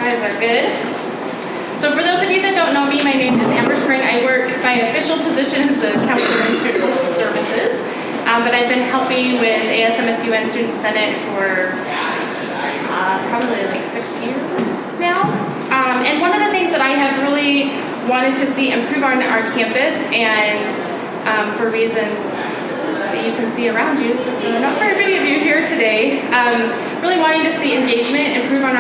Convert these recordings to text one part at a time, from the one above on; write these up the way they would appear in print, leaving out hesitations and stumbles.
guys are good. So for those of you that don't know me, my name is Amber Spring. I work, my official position is the Counselor in Student Services, but I've been helping with ASMSUN Student Senate for probably like 6 years now. And one of the things that I have really wanted to see improve on our campus, and for reasons that you can see around you, since there are not very many of you here today, really wanting to see engagement improve on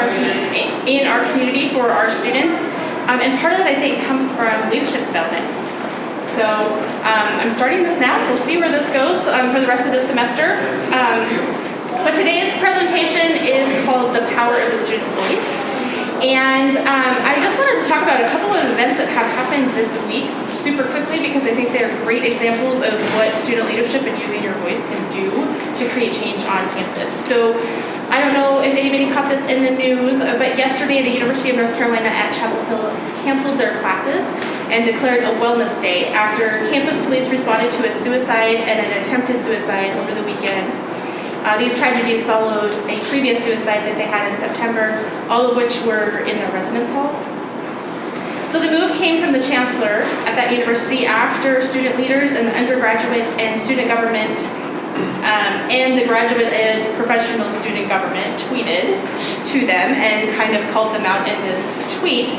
in our community for our students. And part of that, I think, comes from leadership development. So I'm starting this now. We'll see where this goes for the rest of the semester. But today's presentation is called The Power of the Student Voice. And I just wanted to talk about a couple of events that have happened this week super quickly, because I think they're great examples of what student leadership and using your voice can do to create change on campus. So I don't know if anybody caught this in the news, but yesterday the University of North Carolina at Chapel Hill canceled their classes and declared a wellness day after campus police responded to a suicide and an attempted suicide over the weekend. These tragedies followed a previous suicide that they had in September, all of which were in their residence halls. So the move came from the chancellor at that university after student leaders and the undergraduate and student government and the graduate and professional student government tweeted to them and kind of called them out in this tweet.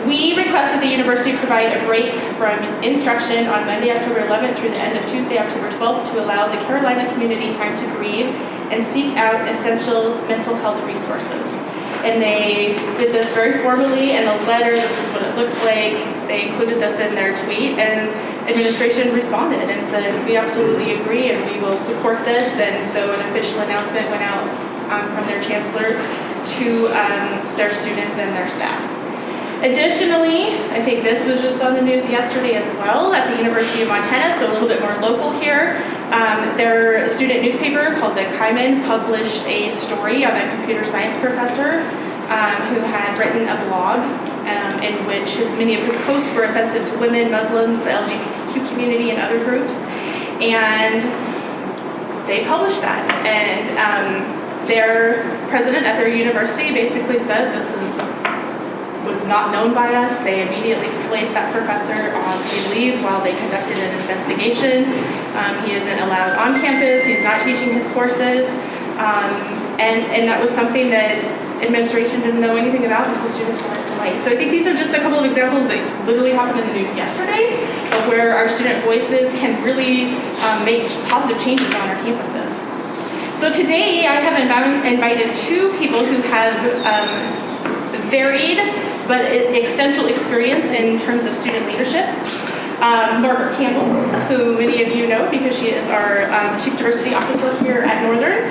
We request that the university provide a break from instruction on Monday, October 11th through the end of Tuesday, October 12th to allow the Carolina community time to grieve and seek out essential mental health resources. And they did this very formally in a letter. This is what it looked like. They included this in their tweet, and administration responded and said, we absolutely agree and we will support this. And so an official announcement went out from their chancellor to their students and their staff. Additionally, I think this was just on the news yesterday as well, at the University of Montana, so a little bit more local here. Their student newspaper called the Kaiman published a story on a computer science professor who had written a blog in which many of his posts were offensive to women, Muslims, the LGBTQ community, and other groups. And they published that. And their president at their university basically said this was not known by us. They immediately placed that professor on leave while they conducted an investigation. He isn't allowed on campus. He's not teaching his courses. And that was something that administration didn't know anything about until students brought it to light. So I think these are just a couple of examples that literally happened in the news yesterday of where our student voices can really make positive changes on our campuses. So today I have invited two people who have varied but extensive experience in terms of student leadership. Margaret Campbell, who many of you know because she is our Chief Diversity Officer here at Northern.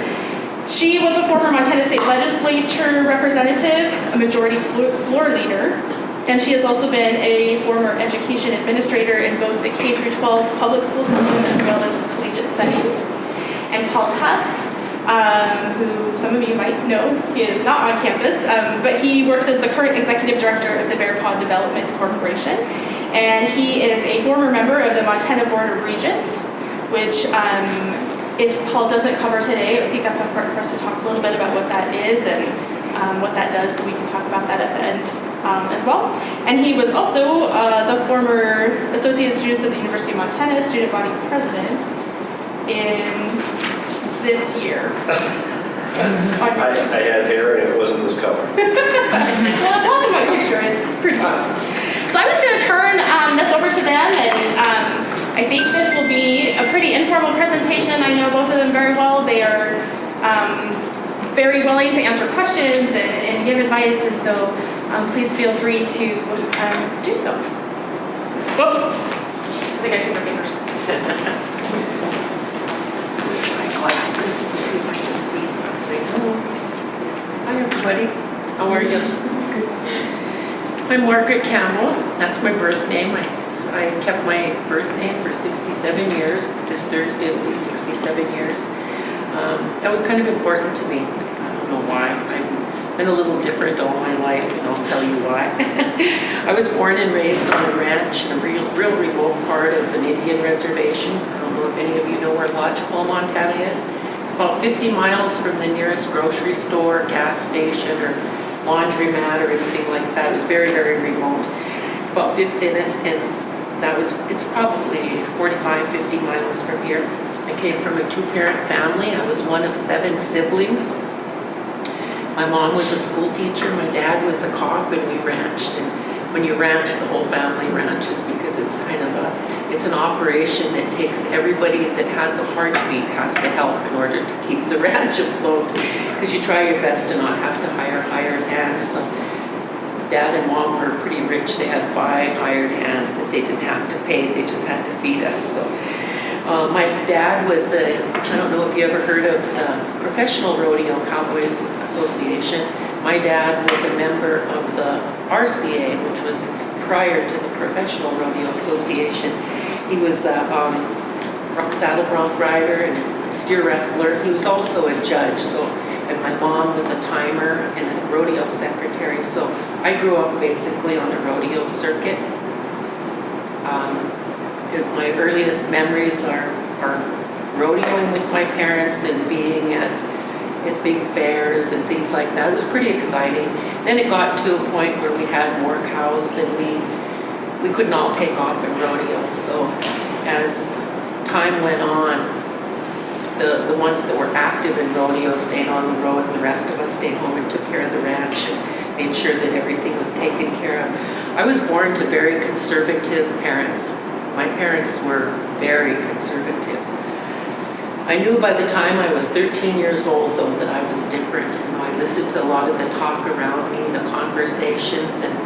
She was a former Montana State Legislature representative, a majority floor leader, and she has also been a former education administrator in both the K-12 public school system as well as the collegiate settings. And Paul Tuss, who some of you might know, he is not on campus, but he works as the current executive director of the Bear Paw Development Corporation. And he is a former member of the Montana Board of Regents, which if Paul doesn't cover today, I think that's important for us to talk a little bit about what that is and what that does, so we can talk about that at the end as well. And he was also the former Associated Students of the University of Montana student body president in this year. I had hair and it wasn't this color. Well, it's not in my picture. It's pretty cool. So I'm just going to turn this over to them, and I think this will be a pretty informal presentation. I know both of them very well. They are very willing to answer questions and give advice, and so please feel free to do so. Whoops. I think I took my fingers. Glasses, see if I can see my nose. Hi everybody, how are you? Good. I'm Margaret Campbell, that's my birth name. I kept my birth name for 67 years. This Thursday it'll be 67 years. That was kind of important to me. I don't know why. I've been a little different all my life, and I'll tell you why. I was born and raised on a ranch in a real remote part of an Indian reservation. I don't know if any of you know where Lodgepole, Montana is. It's about 50 miles from the nearest grocery store, gas station, or laundromat or anything like that. It was very, very remote. About 50, and that was, it's probably 45, 50 miles from here. I came from a 2-parent family. I was one of 7 siblings. My mom was a school teacher, my dad was a cop, and we ranched. And when you ranch, the whole family ranches because it's kind of it's an operation that takes everybody that has a heartbeat has to help in order to keep the ranch afloat, because you try your best to not have to hire hired hands. So Dad and Mom were pretty rich. They had 5 hired hands that they didn't have to pay. They just had to feed us. So my dad was I don't know if you ever heard of the Professional Rodeo Cowboys Association. My dad was a member of the RCA, which was prior to the Professional Rodeo Association. He was a saddle bronc rider and a steer wrestler. He was also a judge. So, and my mom was a timer and a rodeo secretary. So I grew up basically on the rodeo circuit. My earliest memories are rodeoing with my parents and being at big fairs and things like that. It was pretty exciting. Then it got to a point where we had more cows than we couldn't all take off and rodeo. So as time went on, the ones that were active in rodeo stayed on the road, and the rest of us stayed home and took care of the ranch and made sure that everything was taken care of. I was born to very conservative parents. My parents were very conservative. I knew by the time I was 13 years old, though, that I was different. You know, I listened to a lot of the talk around me, the conversations, and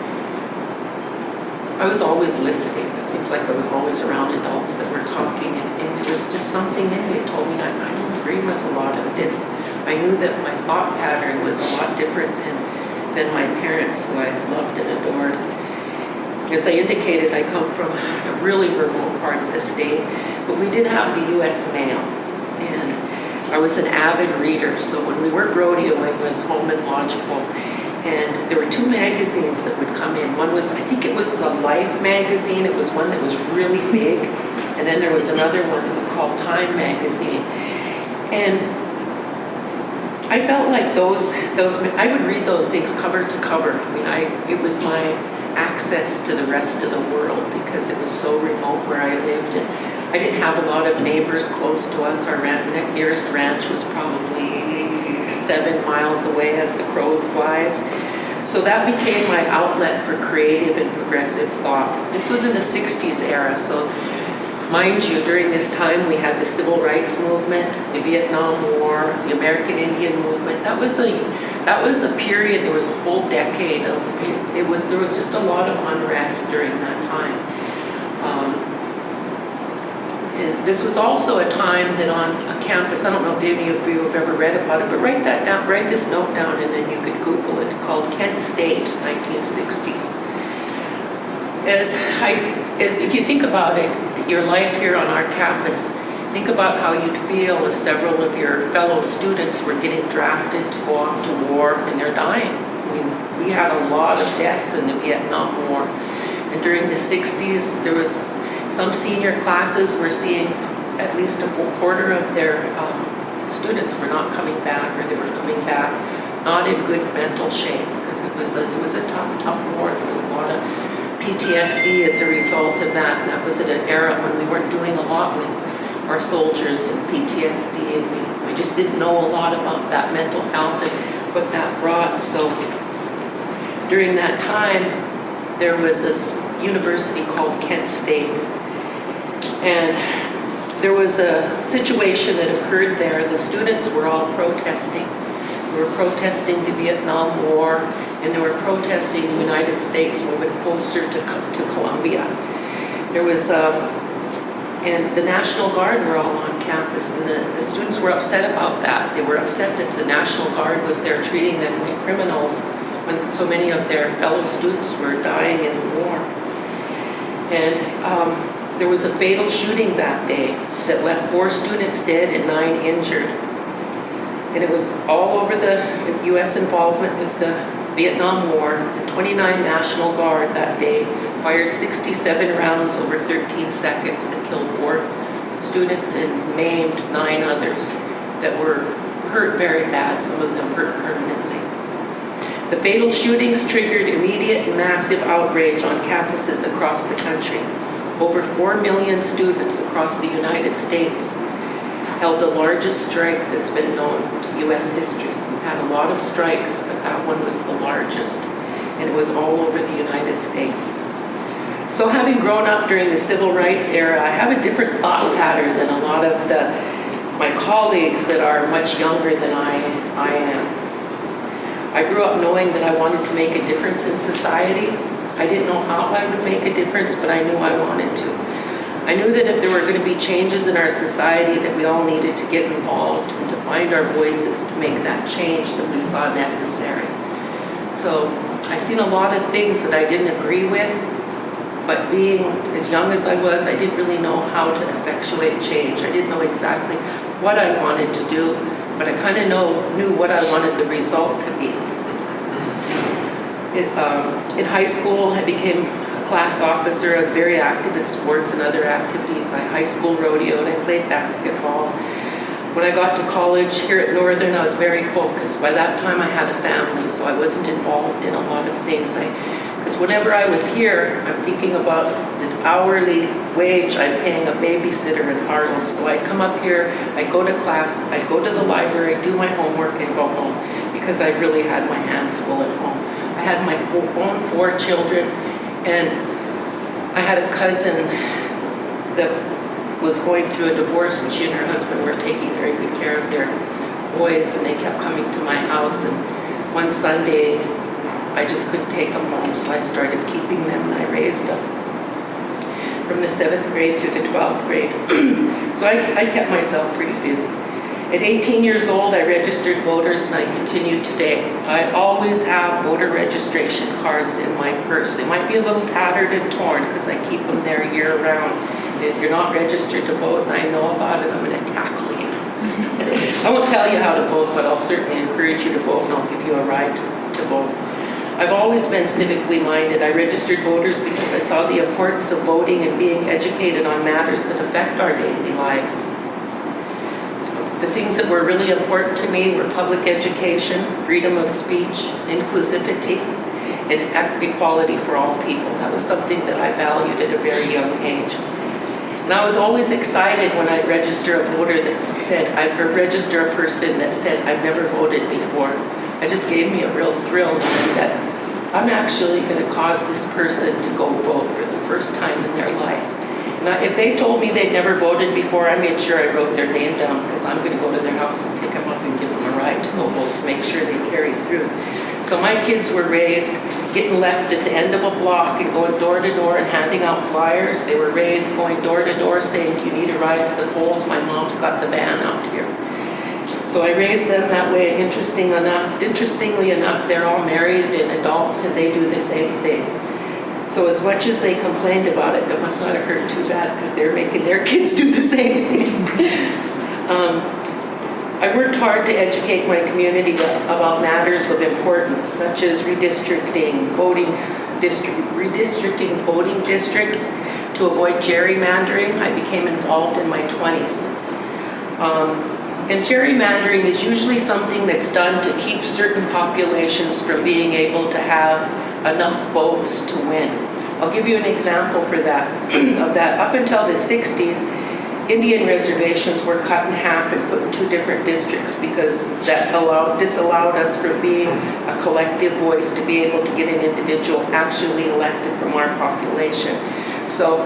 I was always listening. It seems like I was always around adults that were talking, and there was just something in me that told me I don't agree with a lot of this. I knew that my thought pattern was a lot different than my parents, who I loved and adored. As I indicated, I come from a really remote part of the state, but we did have the U.S. mail. And I was an avid reader, so when we weren't rodeoing, it was home and lodgepole. And there were 2 magazines that would come in. One was, I think it was the Life magazine. It was one that was really big. And then there was another one that was called Time magazine. And I felt like those I would read those things cover to cover. I mean, it was my access to the rest of the world because it was so remote where I lived. And I didn't have a lot of neighbors close to us. Our nearest ranch was probably 7 miles away as the crow flies. So that became my outlet for creative and progressive thought. This was in the 60s era, so mind you, during this time we had the Civil Rights Movement, the Vietnam War, the American Indian Movement. That was a period, there was a whole decade of, there was just a lot of unrest during that time. And this was also a time that on a campus, I don't know if any of you have ever read about it, but write that down, write this note down, and then you could Google it, called Kent State, 1960s. As if you think about it, your life here on our campus, think about how you'd feel if several of your fellow students were getting drafted to go off to war and they're dying. I mean, we had a lot of deaths in the Vietnam War. And during the 60s, there was some senior classes were seeing at least a full quarter of their students were not coming back, or they were coming back not in good mental shape, because it was a tough war. There was a lot of PTSD as a result of that, and that was at an era when we weren't doing a lot with our soldiers and PTSD, and we just didn't know a lot about that mental health and what that brought. So during that time, there was this university called Kent State, and there was a situation that occurred there. The students were all protesting. They were protesting the Vietnam War, and they were protesting the United States moving closer to Colombia. There was, and the National Guard were all on campus, and the students were upset about that. They were upset that the National Guard was there treating them like criminals when so many of their fellow students were dying in the war. And there was a fatal shooting that day that left 4 students dead and 9 injured. And it was all over the U.S. involvement with the Vietnam War. The 29 National Guard that day fired 67 rounds over 13 seconds that killed 4 students and maimed 9 others that were hurt very bad, some of them hurt permanently. The fatal shootings triggered immediate and massive outrage on campuses across the country. Over 4 million students across the United States held the largest strike that's been known to U.S. history. We've had a lot of strikes, but that one was the largest, and it was all over the United States. So having grown up during the civil rights era, I have a different thought pattern than a lot of my colleagues that are much younger than I am. I grew up knowing that I wanted to make a difference in society. I didn't know how I would make a difference, but I knew I wanted to. I knew that if there were going to be changes in our society, that we all needed to get involved and to find our voices to make that change that we saw necessary. So I've seen a lot of things that I didn't agree with, but being as young as I was, I didn't really know how to effectuate change. I didn't know exactly what I wanted to do, but I kind of knew what I wanted the result to be. In high school, I became a class officer. I was very active in sports and other activities. I high school rodeoed, I played basketball. When I got to college here at Northern, I was very focused. By that time, I had a family, so I wasn't involved in a lot of things. Because whenever I was here, I'm thinking about the hourly wage I'm paying a babysitter in Harlem. So I'd come up here, I'd go to class, I'd go to the library, do my homework, and go home, because I really had my hands full at home. I had my own 4 children, and I had a cousin that was going through a divorce, and she and her husband were taking very good care of their boys, and they kept coming to my house. And one Sunday, I just couldn't take them home, so I started keeping them, and I raised them from the 7th grade through the 12th grade. So I kept myself pretty busy. At 18 years old, I registered voters, and I continue today. I always have voter registration cards in my purse. They might be a little tattered and torn because I keep them there year-round. And if you're not registered to vote and I know about it, I'm going to tackle you. I won't tell you how to vote, but I'll certainly encourage you to vote, and I'll give you a right to vote. I've always been civically minded. I registered voters because I saw the importance of voting and being educated on matters that affect our daily lives. The things that were really important to me were public education, freedom of speech, inclusivity, and equality for all people. That was something that I valued at a very young age. And I was always excited when I'd register a voter that said, or register a person that said, I've never voted before. It just gave me a real thrill knowing that I'm actually going to cause this person to go vote for the first time in their life. Now, if they told me they'd never voted before, I made sure I wrote their name down, because I'm going to go to their house and pick them up and give them a ride to go vote to make sure they carry through. So my kids were raised getting left at the end of a block and going door to door and handing out flyers. They were raised going door to door saying, do you need a ride to the polls? My mom's got the van out here. So I raised them that way, and interestingly enough, they're all married and adults, and they do the same thing. So as much as they complained about it must not have hurt too bad, because they're making their kids do the same thing. I worked hard to educate my community about matters of importance, such as redistricting voting districts to avoid gerrymandering. I became involved in my 20s. And gerrymandering is usually something that's done to keep certain populations from being able to have enough votes to win. I'll give you an example for that. Up until the 60s, Indian reservations were cut in half and put in 2 different districts, because that disallowed us from being a collective voice to be able to get an individual actually elected from our population. So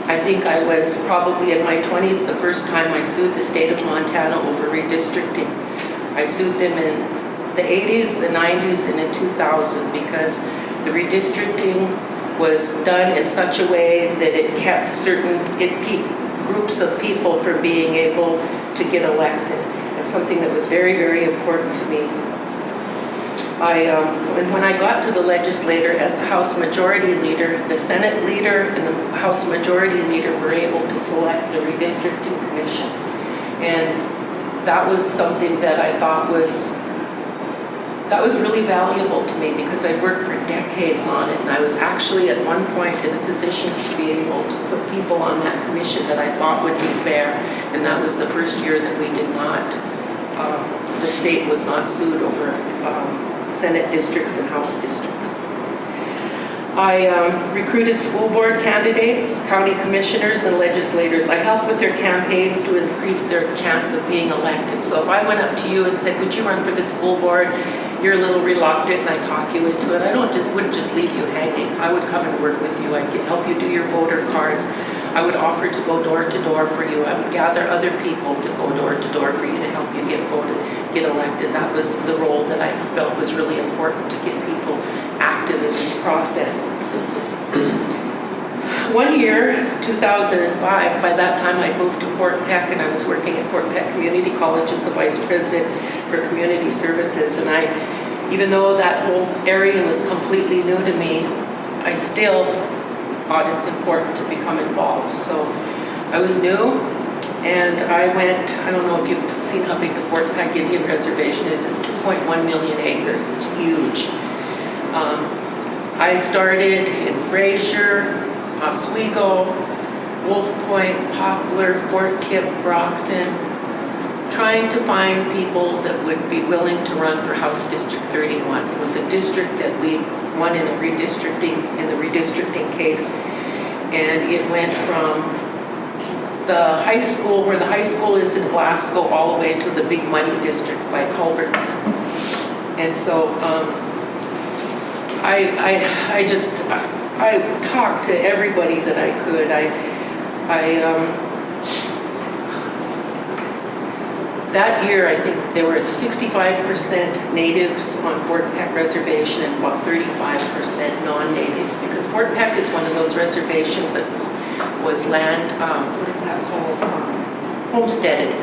I think I was probably in my 20s the first time I sued the state of Montana over redistricting. I sued them in the 80s, the 90s, and in 2000, because the redistricting was done in such a way that it kept certain groups of people from being able to get elected. It's something that was very, very important to me. When I got to the legislature as the House Majority Leader, the Senate Leader and the House Majority Leader were able to select the Redistricting Commission. And that was something that I thought was really valuable to me, because I worked for decades on it, and I was actually at one point in a position to be able to put people on that commission that I thought would be fair, and that was the first year that we did not, the state was not sued over Senate districts and House districts. I recruited school board candidates, county commissioners, and legislators. I helped with their campaigns to increase their chance of being elected. So if I went up to you and said, would you run for the school board? You're a little reluctant and I talk you into it. Wouldn't just leave you hanging. I would come and work with you. I'd help you do your voter cards. I would offer to go door to door for you. I would gather other people to go door to door for you to help you get voted, get elected. That was the role that I felt was really important, to get people active in this process. One year, 2005, by that time I moved to Fort Peck and I was working at Fort Peck Community College as the Vice President for Community Services. And even though that whole area was completely new to me, I still thought it's important to become involved. So I was new and I went, I don't know if you've seen how big the Fort Peck Indian Reservation is. It's 2.1 million acres. It's huge. I started in Fraser, Oswego, Wolf Point, Poplar, Fort Kip, Brockton, trying to find people that would be willing to run for House District 31. It was a district that we won in the redistricting case, and it went from the high school, where the high school is in Glasgow, all the way to the big money district by Culbertson. And so I talked to everybody that I could. That year, I think there were 65% natives on Fort Peck Reservation and about 35% non-natives, because Fort Peck is one of those reservations that was land, what is that called? Homesteaded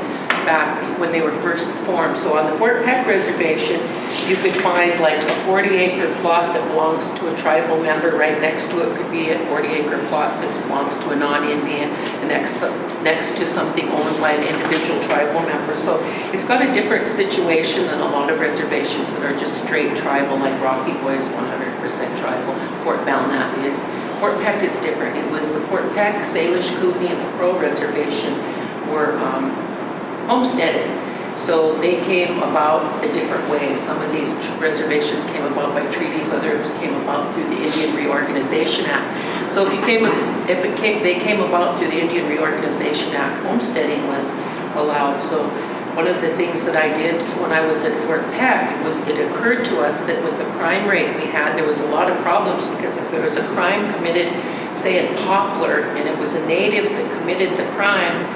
back when they were first formed. So on the Fort Peck Reservation, you could find like a 40-acre plot that belongs to a tribal member. Right next to it could be a 40-acre plot that belongs to a non-Indian, and next to something owned by an individual tribal member. So it's got a different situation than a lot of reservations that are just straight tribal, like Rocky Boy is 100% tribal. Fort Belknap is. Fort Peck is different. It was the Fort Peck, Salish, Kootenai, and the Crow Reservation were homesteaded. So they came about a different way. Some of these reservations came about by treaties, others came about through the Indian Reorganization Act. So they came about through the Indian Reorganization Act, homesteading was allowed. So one of the things that I did when I was at Fort Peck was it occurred to us that with the crime rate we had, there was a lot of problems, because if there was a crime committed, say in Poplar, and it was a native that committed the crime,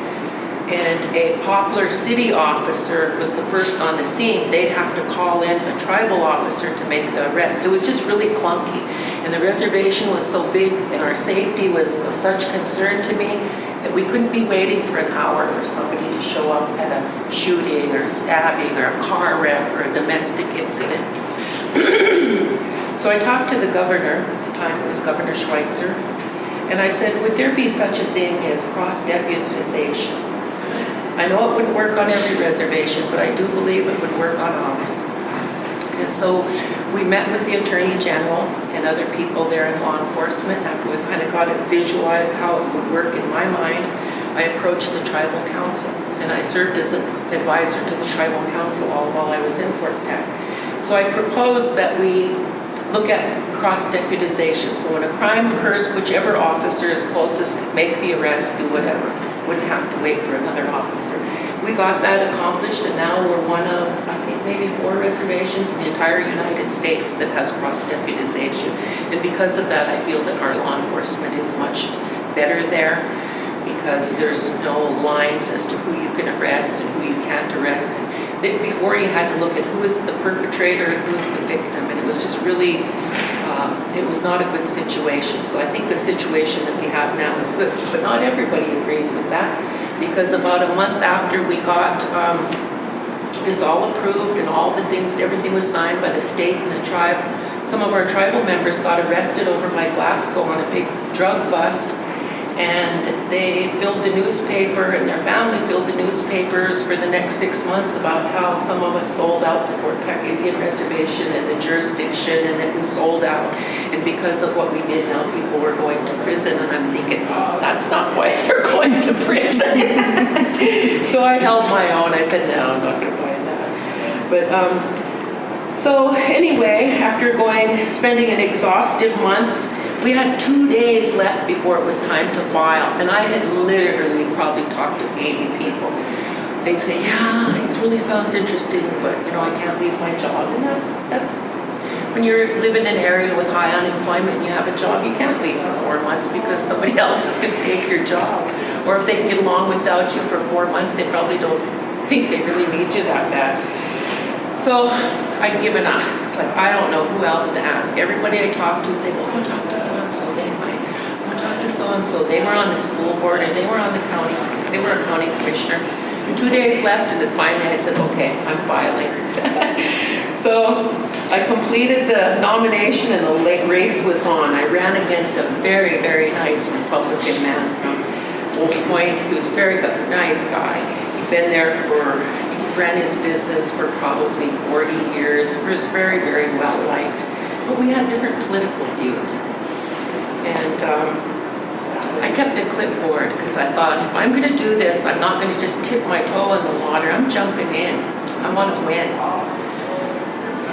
and a Poplar city officer was the first on the scene, they'd have to call in a tribal officer to make the arrest. It was just really clunky. And the reservation was so big and our safety was of such concern to me that we couldn't be waiting for an hour for somebody to show up at a shooting or stabbing or a car wreck or a domestic incident. So I talked to the governor, at the time it was Governor Schweitzer, and I said, would there be such a thing as cross-deputization? I know it wouldn't work on every reservation, but I do believe it would work on ours. And so we met with the Attorney General and other people there in law enforcement. After we kind of got it visualized how it would work in my mind, I approached the Tribal Council, and I served as an advisor to the Tribal Council all while I was in Fort Peck. So I proposed that we look at cross-deputization. So when a crime occurs, whichever officer is closest could make the arrest, do whatever. Wouldn't have to wait for another officer. We got that accomplished, and now we're one of, I think, maybe 4 reservations in the entire United States that has cross-deputization. And because of that, I feel that our law enforcement is much better there, because there's no lines as to who you can arrest and who you can't arrest. And before, you had to look at who is the perpetrator and who's the victim, and it was just really, it was not a good situation. So I think the situation that we have now is good, but not everybody agrees with that, because about a month after we got this all approved and all the things, everything was signed by the state and the tribe, some of our tribal members got arrested over by Glasgow on a big drug bust, and they filled the newspaper, and their family filled the newspapers for the next 6 months about how some of us sold out the Fort Peck Indian Reservation and the jurisdiction, and that we sold out, and because of what we did, now people were going to prison. And I'm thinking, oh, that's not why they're going to prison. So I held my own. I said, no, I'm not going to buy that. But So anyway, after spending an exhaustive month, we had 2 days left before it was time to file, and I had literally probably talked to 80 people. They'd say, yeah, it really sounds interesting, but I can't leave my job. And that's when you live in an area with high unemployment and you have a job, you can't leave for 4 months because somebody else is going to take your job. Or if they can get along without you for 4 months, they probably don't think they really need you that bad. So I'd given up. It's like, I don't know who else to ask. Everybody I talked to say, well, go talk to so-and-so. They might. Go talk to so-and-so. They were on the school board and they were on the county. They were a county commissioner. 2 days left, and finally I said, okay, I'm filing. So I completed the nomination and the race was on. I ran against a very, very nice Republican man from Wolf Point. He was a very nice guy. He'd been there he ran his business for probably 40 years. He was very, very well liked. But we had different political views. And I kept a clipboard because I thought, if I'm going to do this, I'm not going to just tip my toe in the water. I'm jumping in. I want to win.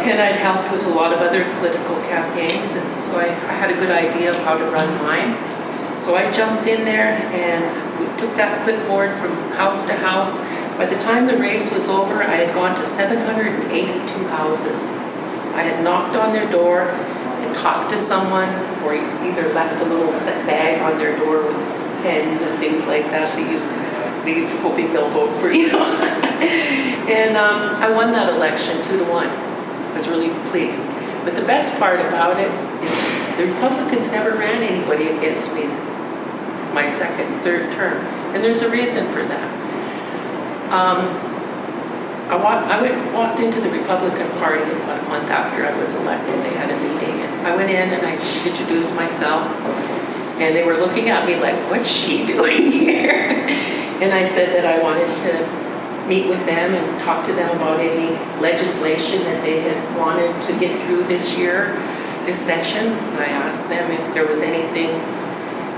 And I'd helped with a lot of other political campaigns, and so I had a good idea of how to run mine. So I jumped in there and we took that clipboard from house to house. By the time the race was over, I had gone to 782 houses. I had knocked on their door and talked to someone, or either left a little set bag on their door with pens and things like that you leave hoping they'll vote for you. And I won that election 2-1. I was really pleased. But the best part about it is the Republicans never ran anybody against me my second, third term. And there's a reason for that. I walked into the Republican Party about a month after I was elected. They had a meeting, and I went in and I introduced myself, and they were looking at me like, what's she doing here? And I said that I wanted to meet with them and talk to them about any legislation that they had wanted to get through this year, this session. And I asked them if there was anything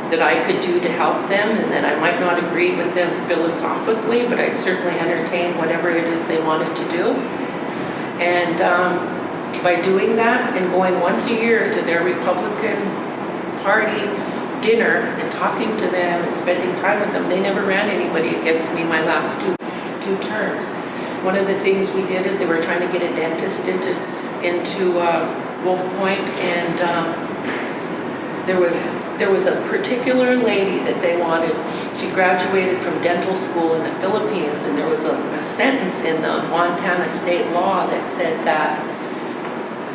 that I could do to help them, and that I might not agree with them philosophically, but I'd certainly entertain whatever it is they wanted to do. And by doing that and going once a year to their Republican Party dinner and talking to them and spending time with them, they never ran anybody against me my last two terms. One of the things we did is they were trying to get a dentist into Wolf Point, and there was a particular lady that they wanted. She graduated from dental school in the Philippines, and there was a sentence in the Montana state law that said that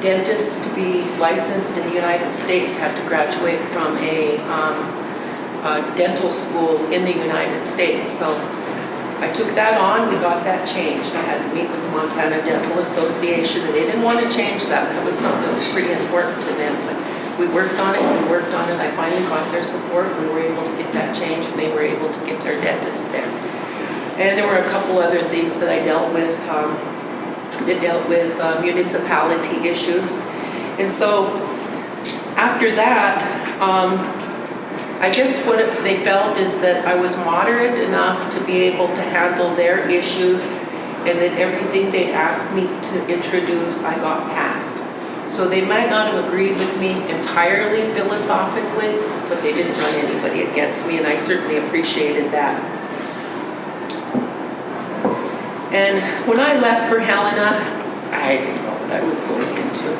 dentists to be licensed in the United States had to graduate from a dental school in the United States. So I took that on, we got that changed. I had to meet with the Montana Dental Association, and they didn't want to change that. That was something that was pretty important to them. But we worked on it, I finally got their support. We were able to get that changed, and they were able to get their dentist there. And there were a couple other things that I dealt with that dealt with municipality issues. And so after that, I guess what they felt is that I was moderate enough to be able to handle their issues, and that everything they'd asked me to introduce, I got passed. So they might not have agreed with me entirely philosophically, but they didn't run anybody against me, and I certainly appreciated that. And when I left for Helena, I didn't know what I was going into.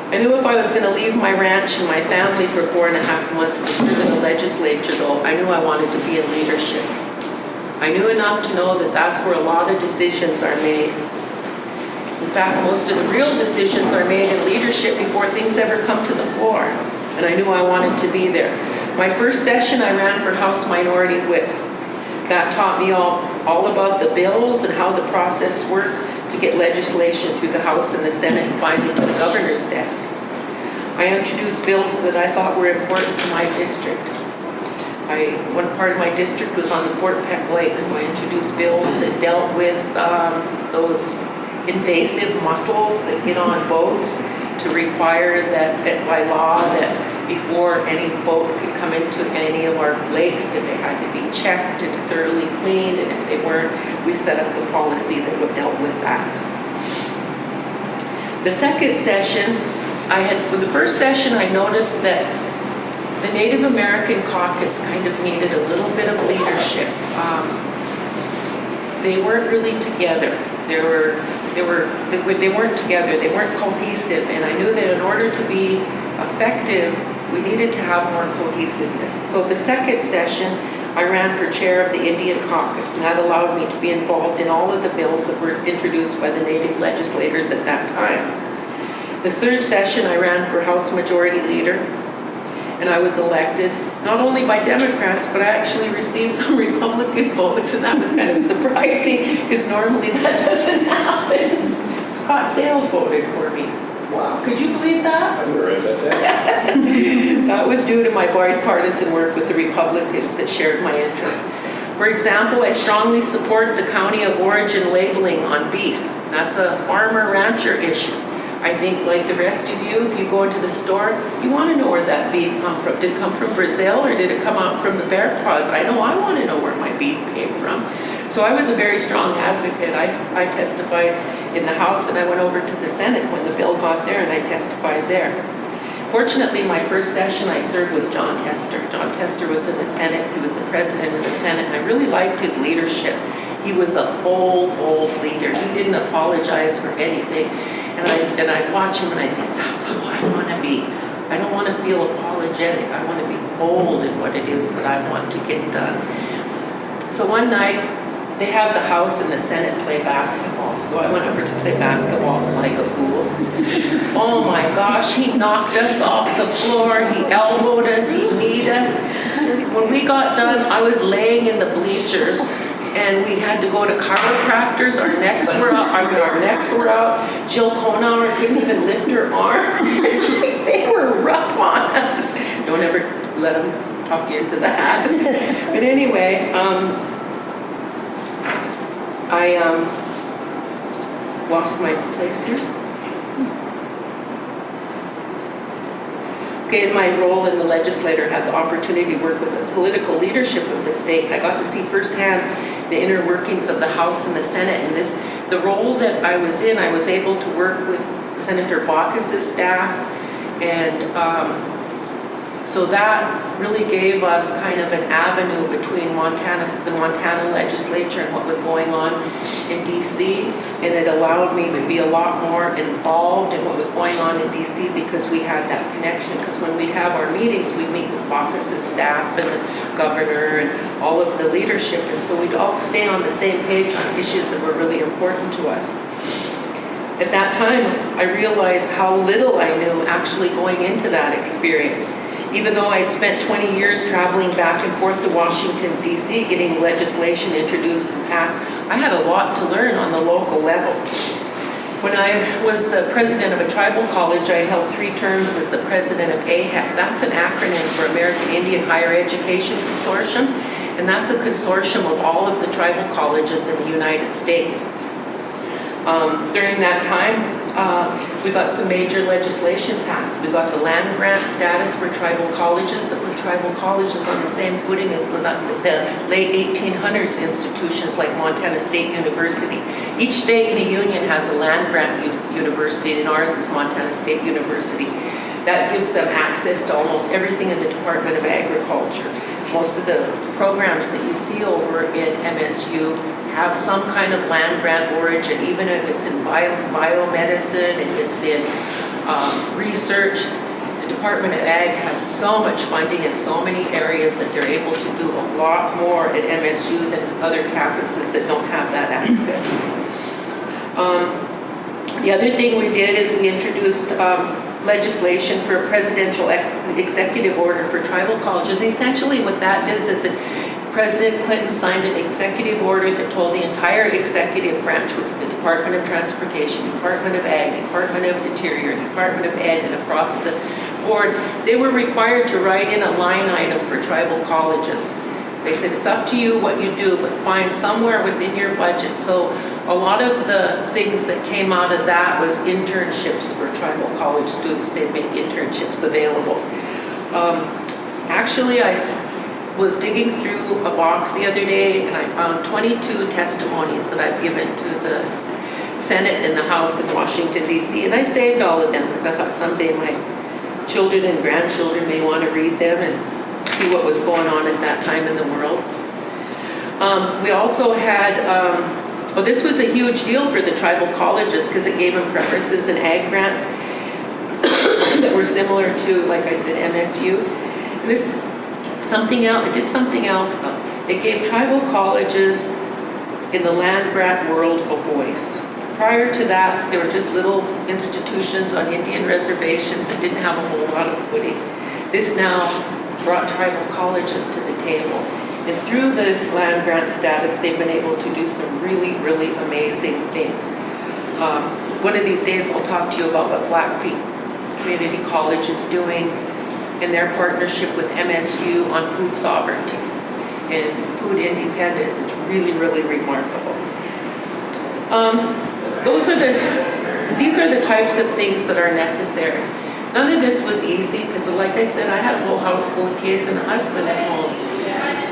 I knew if I was going to leave my ranch and my family for 4.5 months to serve in the legislature, though, I knew I wanted to be in leadership. I knew enough to know that that's where a lot of decisions are made. In fact, most of the real decisions are made in leadership before things ever come to the floor. And I knew I wanted to be there. My first session, I ran for House Minority Whip. That taught me all about the bills and how the process worked to get legislation through the House and the Senate and finally to the governor's desk. I introduced bills that I thought were important to my district. One part of my district was on the Fort Peck Lake, so I introduced bills that dealt with those invasive mussels that get on boats, to require that by law that before any boat could come into any of our lakes that they had to be checked and thoroughly cleaned, and if they weren't, we set up the policy that would dealt with that. The second session, for the first session, I noticed that the Native American caucus kind of needed a little bit of leadership. They weren't really together. They weren't together. They weren't cohesive. And I knew that in order to be effective, we needed to have more cohesiveness. So the second session, I ran for chair of the Indian caucus, and that allowed me to be involved in all of the bills that were introduced by the Native legislators at that time. The third session, I ran for House Majority Leader, and I was elected, not only by Democrats, but I actually received some Republican votes, and that was kind of surprising, because normally that doesn't happen. Scott Sales voted for me. Wow, could you believe that? I'm right about that. That was due to my bipartisan work with the Republicans that shared my interest. For example, I strongly support the county of origin labeling on beef. That's a farmer-rancher issue. I think, like the rest of you, if you go into the store, you want to know where that beef come from. Did it come from Brazil, or did it come out from the bear paws? I know I want to know where my beef came from. So I was a very strong advocate. I testified in the House, and I went over to the Senate when the bill got there, and I testified there. Fortunately, my first session I served with John Tester. John Tester was in the Senate. He was the president of the Senate, and I really liked his leadership. He was a bold leader. He didn't apologize for anything. And I'd watch him, and I think, that's how I want to be. I don't want to feel apologetic. I want to be bold in what it is that I want to get done. So one night, they have the House and the Senate play basketball. So I went over to play basketball like a fool. Oh my gosh, he knocked us off the floor. He elbowed us, he kneed us. When we got done, I was laying in the bleachers, and we had to go to chiropractors. Our necks were out. Jill Konauer couldn't even lift her arm. It's like they were rough on us. Don't ever let them talk you into that. But anyway, I lost my place here. Okay, in my role in the legislature, I had the opportunity to work with the political leadership of the state. I got to see firsthand the inner workings of the House and the Senate. And the role that I was in, I was able to work with Senator Baucus's staff, and so that really gave us kind of an avenue between the Montana legislature and what was going on in DC, and it allowed me to be a lot more involved in what was going on in DC because we had that connection. Because when we have our meetings, we meet with Baucus's staff and the governor and all of the leadership, and so we'd all stay on the same page on issues that were really important to us. At that time, I realized how little I knew actually going into that experience. Even though I'd spent 20 years traveling back and forth to Washington, D.C., getting legislation introduced and passed, I had a lot to learn on the local level. When I was the president of a tribal college, I held 3 terms as the president of AHEC. That's an acronym for American Indian Higher Education Consortium, and that's a consortium of all of the tribal colleges in the United States. During that time, we got some major legislation passed. We got the land grant status for tribal colleges that put tribal colleges on the same footing as the late 1800s institutions like Montana State University. Each state in the union has a land grant university, and ours is Montana State University. That gives them access to almost everything in the Department of Agriculture. Most of the programs that you see over in MSU have some kind of land grant origin, even if it's in biomedicine, if it's in research. The Department of Ag has so much funding in so many areas that they're able to do a lot more at MSU than other campuses that don't have that access. The other thing we did is we introduced legislation for a presidential executive order for tribal colleges. Essentially what that is that President Clinton signed an executive order that told the entire executive branch, which is the Department of Transportation, Department of Ag, Department of Interior, Department of Ed, and across the board, they were required to write in a line item for tribal colleges. They said, it's up to you what you do, but find somewhere within your budget. So a lot of the things that came out of that was internships for tribal college students. They'd make internships available. Actually, I was digging through a box the other day, and I found 22 testimonies that I've given to the Senate and the House in Washington, D.C., and I saved all of them because I thought someday my children and grandchildren may want to read them and see what was going on at that time in the world. We also had, this was a huge deal for the tribal colleges because it gave them preferences and ag grants that were similar to, like I said, MSU. And this something else. It did something else though. It gave tribal colleges in the land grant world a voice. Prior to that, there were just little institutions on Indian reservations that didn't have a whole lot of footing. This now brought tribal colleges to the table. And through this land grant status, they've been able to do some really, really amazing things. One of these days, I'll talk to you about what Blackfeet Community College is doing in their partnership with MSU on food sovereignty and food independence. It's really, really remarkable. These are the types of things that are necessary. None of this was easy because, like I said, I had a whole house full of kids and a husband at home.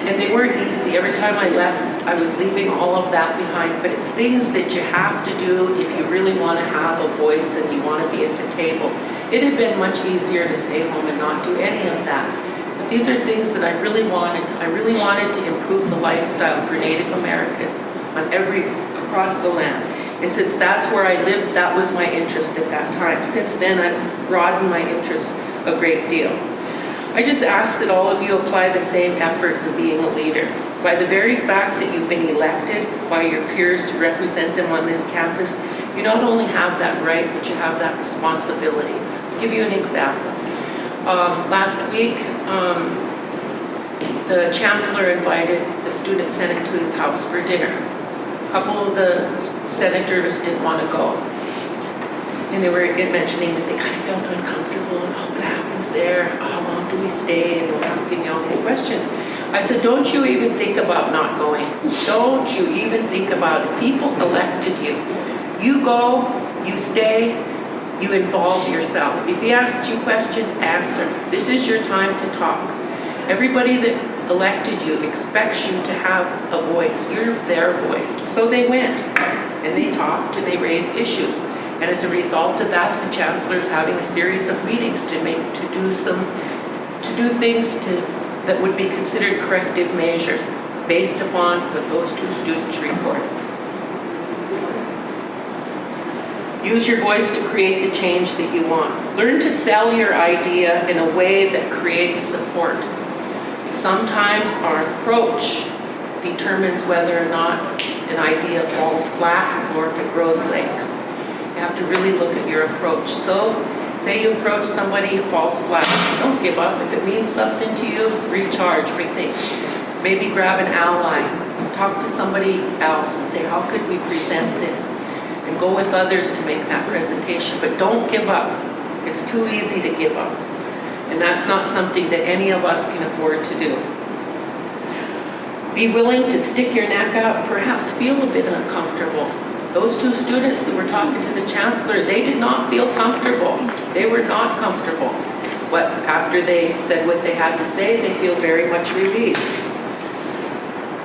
And they weren't easy. Every time I left, I was leaving all of that behind. But it's things that you have to do if you really want to have a voice and you want to be at the table. It had been much easier to stay home and not do any of that. But these are things that I really wanted. I really wanted to improve the lifestyle for Native Americans across the land. And since that's where I lived, that was my interest at that time. Since then, I've broadened my interest a great deal. I just ask that all of you apply the same effort to being a leader. By the very fact that you've been elected by your peers to represent them on this campus, you not only have that right, but you have that responsibility. I'll give you an example. Last week, the chancellor invited the student senate to his house for dinner. A couple of the senators didn't want to go. And they were mentioning that they kind of felt uncomfortable and what happens there? How long do we stay? And we're asking me all these questions. I said, don't you even think about not going. Don't you even think about it. People elected you. You go, you stay, you involve yourself. If he asks you questions, answer. This is your time to talk. Everybody that elected you expects you to have a voice. You're their voice. So they went and they talked and they raised issues. And as a result of that, the chancellor is having a series of meetings to do things that would be considered corrective measures based upon what those two students reported. Use your voice to create the change that you want. Learn to sell your idea in a way that creates support. Sometimes our approach determines whether or not an idea falls flat or if it grows legs. You have to really look at your approach. So, say you approach somebody who falls flat. Don't give up. If it means something to you, recharge, rethink. Maybe grab an ally. Talk to somebody else and say, how could we present this? And go with others to make that presentation. But don't give up. It's too easy to give up. And that's not something that any of us can afford to do. Be willing to stick your neck out, perhaps feel a bit uncomfortable. Those two students that were talking to the chancellor, they did not feel comfortable. They were not comfortable. But after they said what they had to say, they feel very much relieved.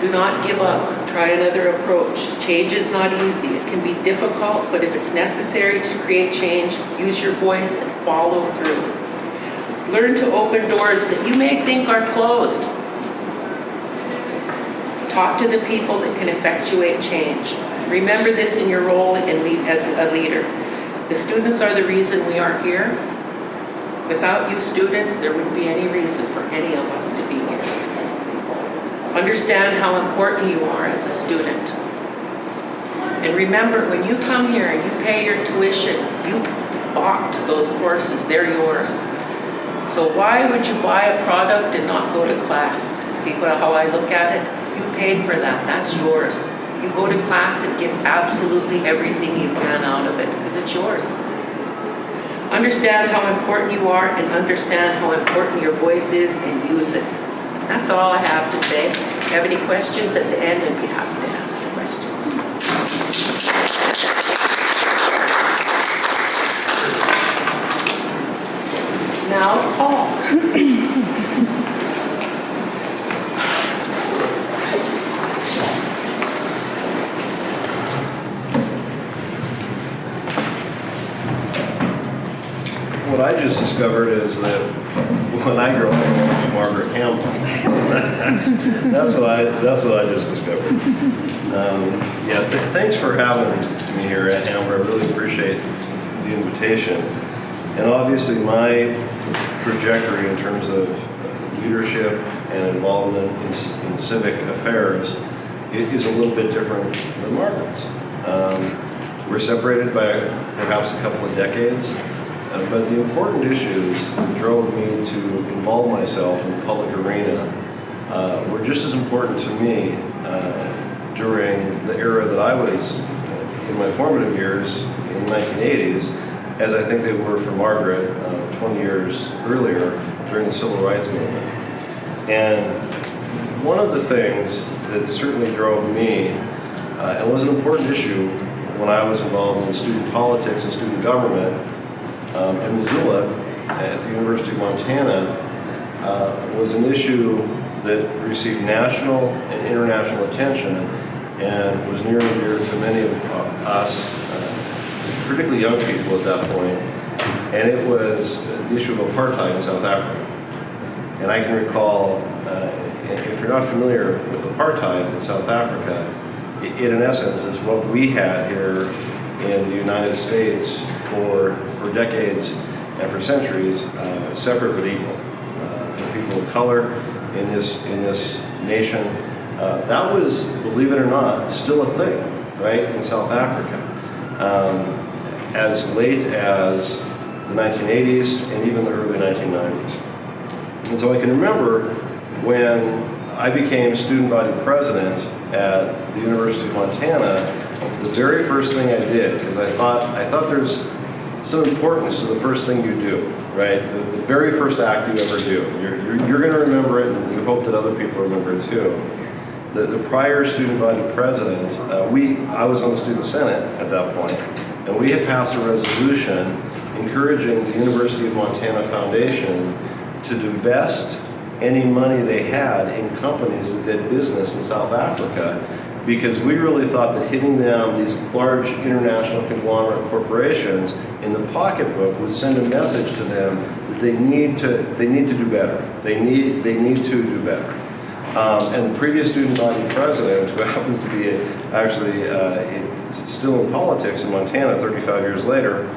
Do not give up. Try another approach. Change is not easy. It can be difficult, but if it's necessary to create change, use your voice and follow through. Learn to open doors that you may think are closed. Talk to the people that can effectuate change. Remember this in your role as a leader. The students are the reason we are here. Without you students, there wouldn't be any reason for any of us to be here. Understand how important you are as a student. And remember, when you come here and you pay your tuition, you bought those courses, they're yours. So why would you buy a product and not go to class? See how I look at it? You paid for that, that's yours. You go to class and get absolutely everything you can out of it because it's yours. Understand how important you are and understand how important your voice is and use it. That's all I have to say. If you have any questions at the end, I'd be happy to answer questions. Now, Paul. I just discovered is that when I grow up, I want to be Margaret Campbell. that's what I just discovered. Yeah, thanks for having me here, Amber. I really appreciate the invitation. And obviously, my trajectory in terms of leadership and involvement in civic affairs is a little bit different than Margaret's. We're separated by perhaps a couple of decades, but the important issues that drove me to involve myself in the public arena were just as important to me during the era that I was in my formative years in the 1980s, as I think they were for Margaret 20 years earlier during the Civil Rights Movement. And one of the things that certainly drove me, and was an important issue when I was involved in student politics and student government in Missoula at the University of Montana, was an issue that received national and international attention and was near and dear to many of us, particularly young people at that point, and it was the issue of apartheid in South Africa. And I can recall, if you're not familiar with apartheid in South Africa, it in essence is what we had here in the United States for decades and for centuries, separate but equal. For people of color in this nation, that was, believe it or not, still a thing, right, in South Africa. As late as the 1980s and even the early 1990s. And so I can remember when I became student body president at the University of Montana, the very first thing I did, because I thought there's some importance to the first thing you do, right? The very first act you ever do. You're going to remember it, and you hope that other people remember it too. The prior student body president, I was on the student senate at that point, and we had passed a resolution encouraging the University of Montana Foundation to divest any money they had in companies that did business in South Africa, because we really thought that hitting them, these large international conglomerate corporations, in the pocketbook would send a message to them that they need to do better. They need to do better. And the previous student body president, who happens to be actually still in politics in Montana 35 years later,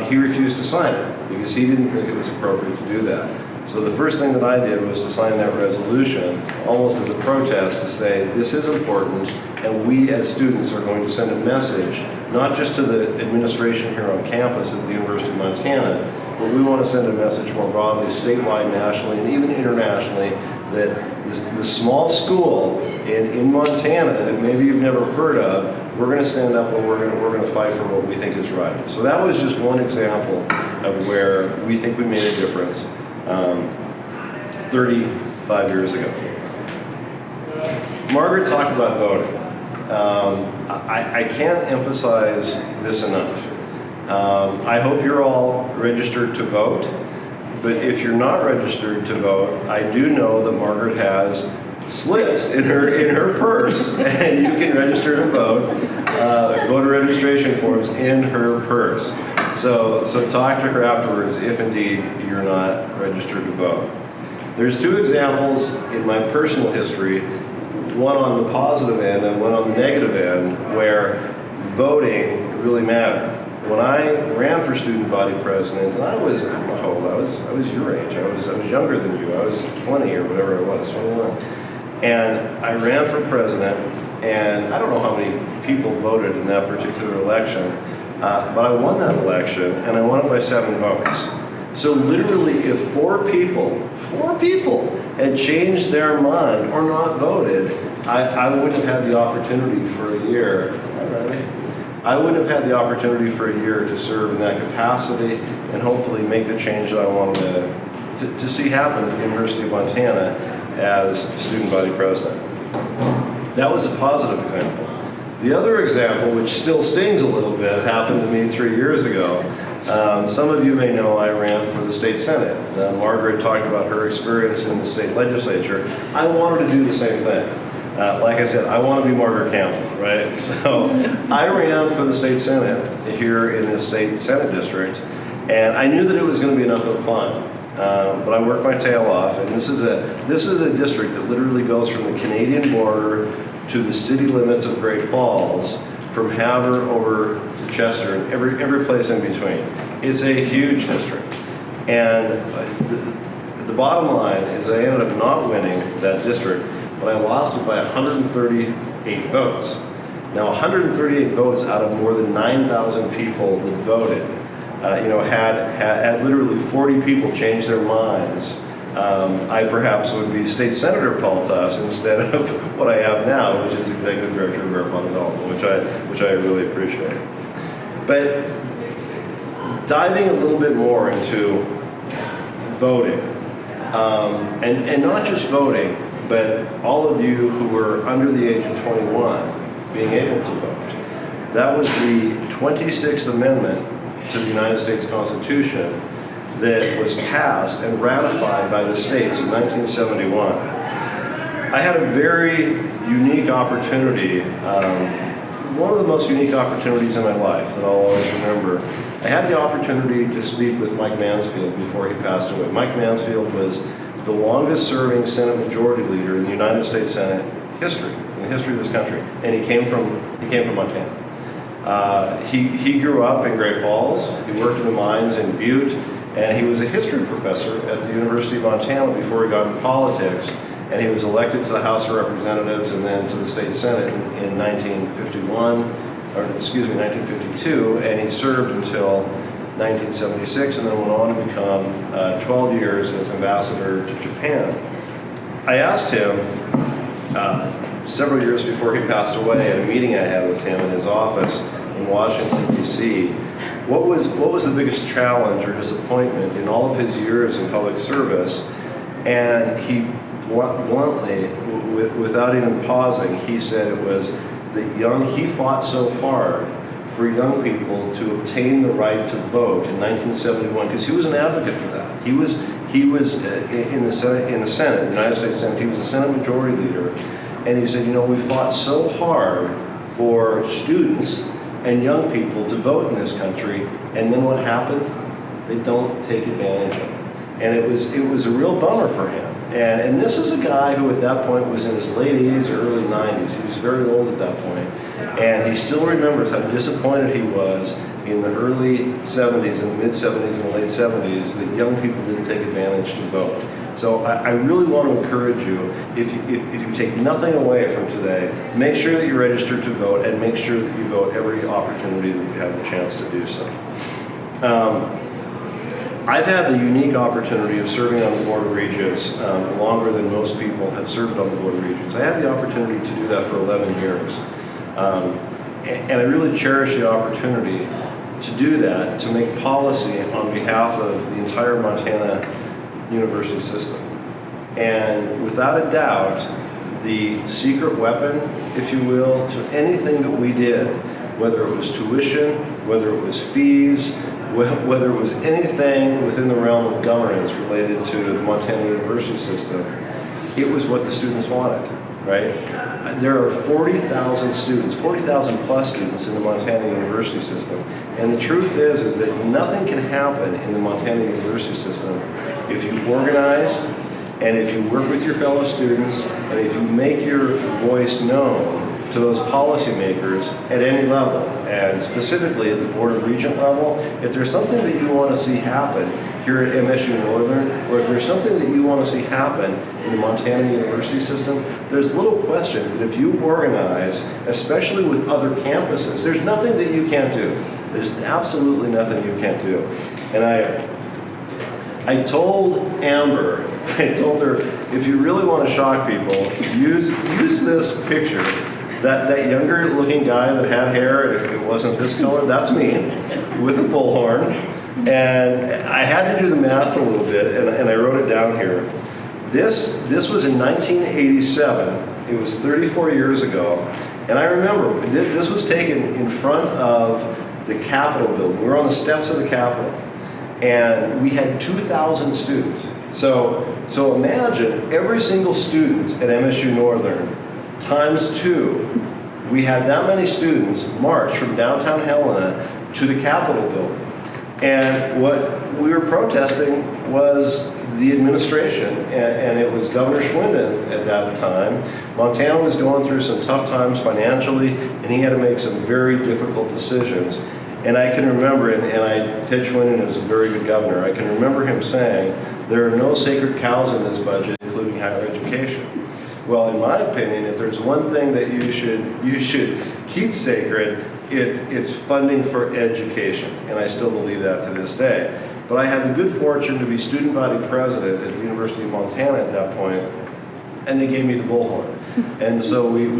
he refused to sign it because he didn't think it was appropriate to do that. So the first thing that I did was to sign that resolution, almost as a protest, to say this is important, and we as students are going to send a message, not just to the administration here on campus at the University of Montana, but we want to send a message more broadly, statewide, nationally, and even internationally, that this small school in Montana that maybe you've never heard of, we're going to stand up and we're going to fight for what we think is right. So that was just one example of where we think we made a difference 35 years ago. Margaret talked about voting. I can't emphasize this enough. I hope you're all registered to vote, but if you're not registered to vote, I do know that Margaret has slips in her purse, and you can register to vote, voter registration forms in her purse. So talk to her afterwards if indeed you're not registered to vote. There's two examples in my personal history, one on the positive end and one on the negative end, where voting really mattered. When I ran for student body president, and I don't know how old I was your age. I was younger than you. I was 20 or whatever I was, 21. And I ran for president, and I don't know how many people voted in that particular election, but I won that election, and I won it by 7 votes. So literally, if four people had changed their mind or not voted, I wouldn't have had the opportunity for a year. I wouldn't have had the opportunity for a year to serve in that capacity and hopefully make the change that I wanted to see happen at the University of Montana as student body president. That was a positive example. The other example, which still stings a little bit, happened to me 3 years ago. Some of you may know I ran for the state senate. Margaret talked about her experience in the state legislature. I wanted to do the same thing. Like I said, I want to be Margaret Campbell, right? So I ran for the state senate here in the state senate district, And I knew that it was going to be an uphill climb, but I worked my tail off. And this is a district that literally goes from the Canadian border to the city limits of Great Falls, from Havre over to Chester, and every place in between. It's a huge district. And the bottom line is I ended up not winning that district, but I lost it by 138 votes. Now, 138 votes out of more than 9,000 people that voted, had literally 40 people change their minds. I perhaps would be State Senator Paul Tuss instead of what I have now, which is Executive Director of Airport Development, which I really appreciate. But diving a little bit more into voting, and not just voting, but all of you who were under the age of 21 being able to vote. That was the 26th Amendment to the United States Constitution that was passed and ratified by the states in 1971. I had a very unique opportunity, one of the most unique opportunities in my life that I'll always remember. I had the opportunity to speak with Mike Mansfield before he passed away. Mike Mansfield was the longest serving Senate Majority Leader in the United States Senate history, in the history of this country, and he came from Montana. He grew up in Great Falls, he worked in the mines in Butte, and he was a history professor at the University of Montana before he got into politics, and he was elected to the House of Representatives and then to the state Senate in 1952, and he served until 1976 and then went on to become 12 years as ambassador to Japan. I asked him several years before he passed away at a meeting I had with him in his office in Washington, D.C., what was the biggest challenge or disappointment in all of his years in public service? And he bluntly, without even pausing, he said it was that he fought so hard for young people to obtain the right to vote in 1971, because he was an advocate for that. He was in the Senate, the United States Senate, he was a Senate Majority Leader, and he said, we fought so hard for students and young people to vote in this country, and then what happened? They don't take advantage of it. And it was a real bummer for him. And this is a guy who at that point was in his late 80s or early 90s. He was very old at that point. And he still remembers how disappointed he was in the early 70s and mid-70s and late 70s that young people didn't take advantage to vote. So I really want to encourage you, if you take nothing away from today, make sure that you're registered to vote and make sure that you vote every opportunity that you have the chance to do so. I've had the unique opportunity of serving on the Board of Regents longer than most people have served on the Board of Regents. I had the opportunity to do that for 11 years. And I really cherish the opportunity to do that, to make policy on behalf of the entire Montana university system. And without a doubt, the secret weapon, if you will, to anything that we did, whether it was tuition, whether it was fees, whether it was anything within the realm of governance related to the Montana university system, it was what the students wanted, right? There are 40,000 students, 40,000 plus students in the Montana university system. And the truth is that nothing can happen in the Montana university system if you organize and if you work with your fellow students and if you make your voice known to those policymakers at any level, and specifically at the Board of Regent level. If there's something that you want to see happen here at MSU-Northern, or if there's something that you want to see happen in the Montana university system, there's little question that if you organize, especially with other campuses, there's nothing that you can't do. There's absolutely nothing you can't do. And I told Amber, I told her, if you really want to shock people, use this picture. That younger looking guy that had hair, if it wasn't this color, that's me, with a bullhorn. And I had to do the math a little bit, and I wrote it down here. This was in 1987. It was 34 years ago. And I remember, this was taken in front of the Capitol building. We were on the steps of the Capitol. And we had 2,000 students. So imagine every single student at MSU-Northern times 2. We had that many students march from downtown Helena to the Capitol building. And what we were protesting was the administration, and it was Governor Schwinden at that time. Montana was going through some tough times financially, and he had to make some very difficult decisions. And I can remember, Ted Schwinden is a very good governor, I can remember him saying, there are no sacred cows in this budget, including higher education. Well, in my opinion, if there's one thing that you should keep sacred, it's funding for education, and I still believe that to this day. But I had the good fortune to be student body president at the University of Montana at that point, and they gave me the bullhorn. And so we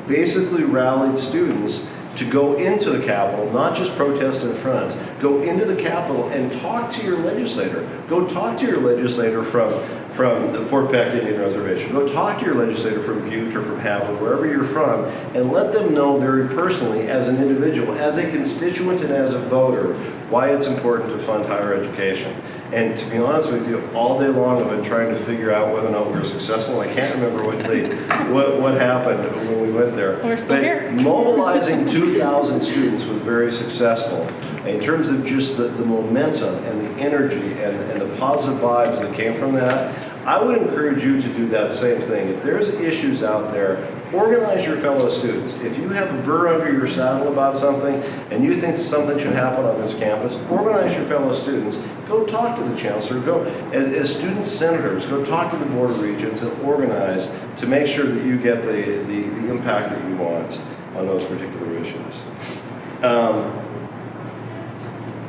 basically rallied students to go into the Capitol, not just protest in front, go into the Capitol and talk to your legislator. Go talk to your legislator from the Fort Peck Indian Reservation. Go talk to your legislator from Butte or from Haviland, wherever you're from, and let them know very personally, as an individual, as a constituent and as a voter, why it's important to fund higher education. And to be honest with you, all day long I've been trying to figure out whether or not we were successful. I can't remember what happened when we went there. We're still here. Mobilizing 2,000 students was very successful in terms of just the momentum and the energy and the positive vibes that came from that. I would encourage you to do that same thing. If there's issues out there, organize your fellow students. If you have a burr under your saddle about something and you think that something should happen on this campus, organize your fellow students. Go talk to the chancellor. Go, as student senators, go talk to the Board of Regents and organize to make sure that you get the impact that you want on those particular issues.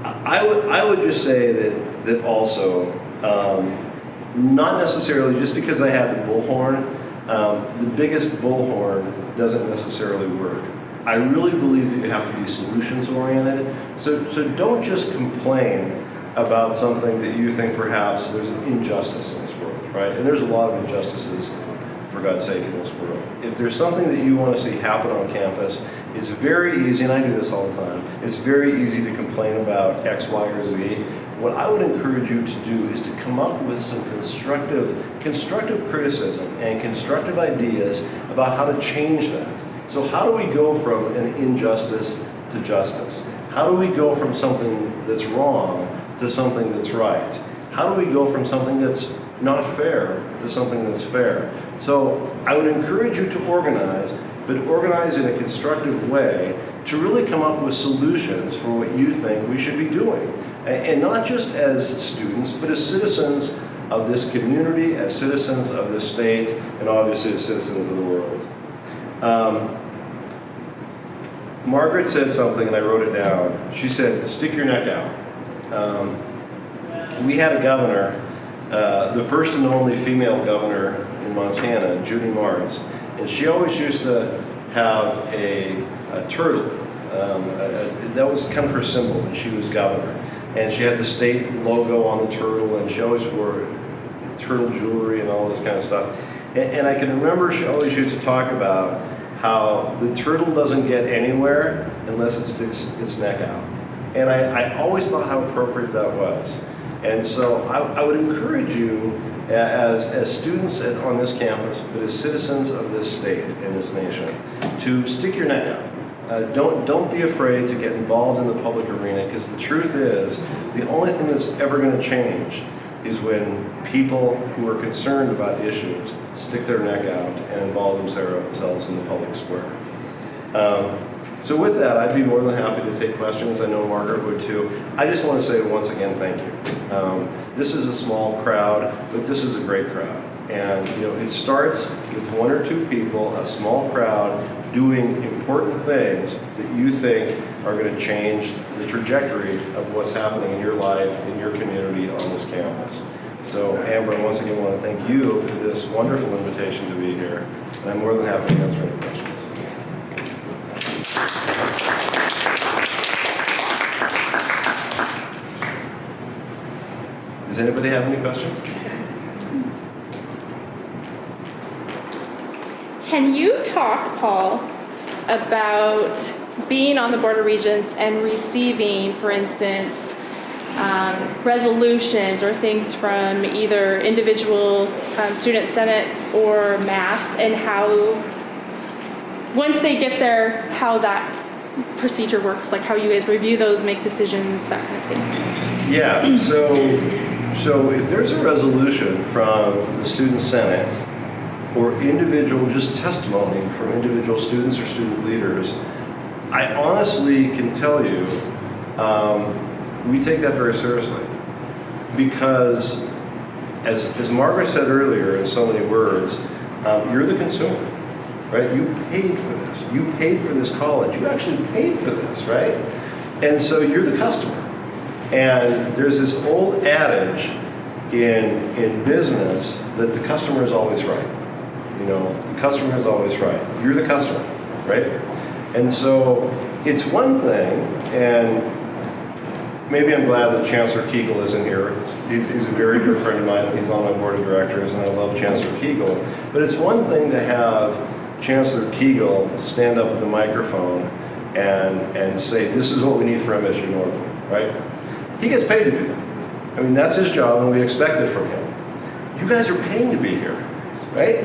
I would just say that also, not necessarily just because I had the bullhorn, the biggest bullhorn doesn't necessarily work. I really believe that you have to be solutions oriented. So don't just complain about something that you think perhaps there's an injustice in this world, right? And there's a lot of injustices, for God's sake, in this world. If there's something that you want to see happen on campus, it's very easy, and I do this all the time, it's very easy to complain about X, Y, or Z. What I would encourage you to do is to come up with some constructive criticism and constructive ideas about how to change that. So how do we go from an injustice to justice? How do we go from something that's wrong to something that's right? How do we go from something that's not fair to something that's fair? So I would encourage you to organize, but organize in a constructive way to really come up with solutions for what you think we should be doing. And not just as students, but as citizens of this community, as citizens of this state, and obviously as citizens of the world. Margaret said something, and I wrote it down. She said, stick your neck out. We had a governor, the first and only female governor in Montana, Judy Martz, and she always used to have a turtle. That was kind of her symbol when she was governor. And she had the state logo on the turtle, and she always wore turtle jewelry and all this kind of stuff. And I can remember she always used to talk about how the turtle doesn't get anywhere unless it sticks its neck out. And I always thought how appropriate that was. And so I would encourage you as students on this campus, but as citizens of this state and this nation, to stick your neck out. Don't be afraid to get involved in the public arena, because the truth is, the only thing that's ever going to change is when people who are concerned about issues stick their neck out and involve themselves in the public square. So with that, I'd be more than happy to take questions. I know Margaret would too. I just want to say once again, thank you. This is a small crowd, but this is a great crowd. And it starts with one or two people, a small crowd, doing important things that you think are going to change the trajectory of what's happening in your life, in your community, on this campus. So Amber, I once again want to thank you for this wonderful invitation to be here. And I'm more than happy to answer any questions. Does anybody have any questions? Can you talk, Paul, about being on the Board of Regents and receiving, for instance, resolutions or things from either individual student senates or mass, and how, once they get there, how that procedure works, like how you guys review those, make decisions, that kind of thing. Yeah, so if there's a resolution from the student senate or individual just testimony from individual students or student leaders, I honestly can tell you, we take that very seriously. Because as Margaret said earlier in so many words, you're the consumer, right? You paid for this. You paid for this college. You actually paid for this, right? And so you're the customer. And there's this old adage in business that the customer is always right. You know, the customer is always right. You're the customer, right? And so it's one thing, and maybe I'm glad that Chancellor Kegel isn't here. He's a very good friend of mine. He's on my board of directors, and I love Chancellor Kegel. But it's one thing to have Chancellor Kegel stand up at the microphone and say, this is what we need for MSU-Northern, right? He gets paid to do that. I mean, that's his job, and we expect it from him. You guys are paying to be here, right?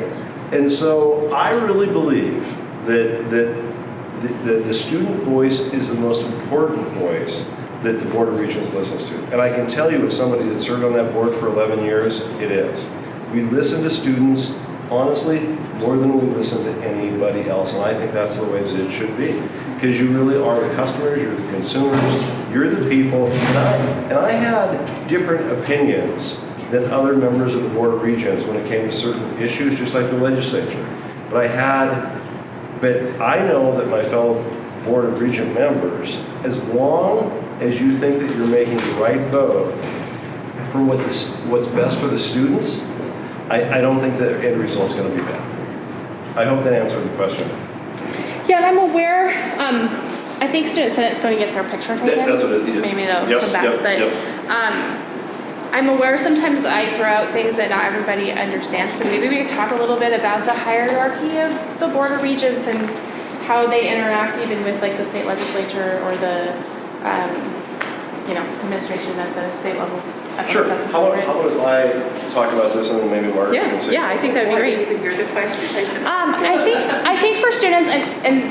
And so I really believe that the student voice is the most important voice that the Board of Regents listens to. And I can tell you, as somebody that served on that board for 11 years, it is. We listen to students, honestly, more than we listen to anybody else. And I think that's the way that it should be. Because you really are the customers, you're the consumers, you're the people. And I had different opinions than other members of the Board of Regents when it came to certain issues, just like the legislature. But I know that my fellow Board of Regent members, as long as you think that you're making the right vote for what's best for the students, I don't think the end result's going to be bad. I hope that answered the question. Yeah, and I'm aware, I think Student Senate's going to get their picture taken. That's what it is. Maybe they'll come back. I'm aware sometimes I throw out things that not everybody understands, so maybe we could talk a little bit about the hierarchy of the Board of Regents and how they interact even with like the state legislature or the administration at the state level. Sure. How about if I talk about this and then maybe Margaret can say I think that'd be great. You're the question. I think for students, and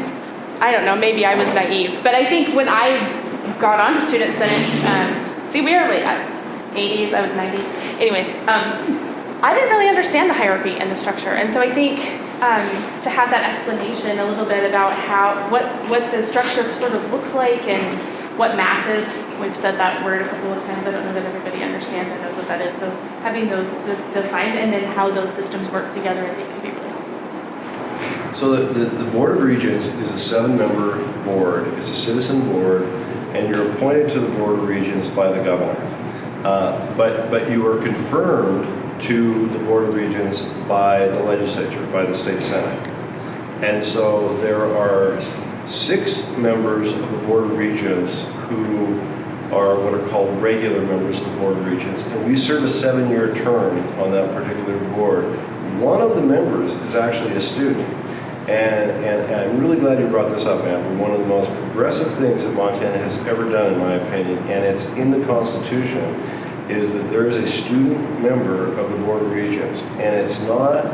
I don't know, maybe I was naive, but I think when I got onto Student Senate, we were like 80s, I was 90s. Anyways, I didn't really understand the hierarchy and the structure, and so I think to have that explanation a little bit about what the structure sort of looks like and what mass is. We've said that word a couple of times. I don't know that everybody understands or knows what that is. So having those defined and then how those systems work together, I think could be really helpful. So the Board of Regents is a 7-member board. It's a citizen board, and you're appointed to the Board of Regents by the governor. But you are confirmed to the Board of Regents by the legislature, by the state senate. And so there are 6 members of the Board of Regents who are what are called regular members of the Board of Regents, and we serve a 7-year term on that particular board. One of the members is actually a student, and I'm really glad you brought this up, Amber. One of the most progressive things that Montana has ever done, in my opinion, and it's in the Constitution, is that there is a student member of the Board of Regents, and it's not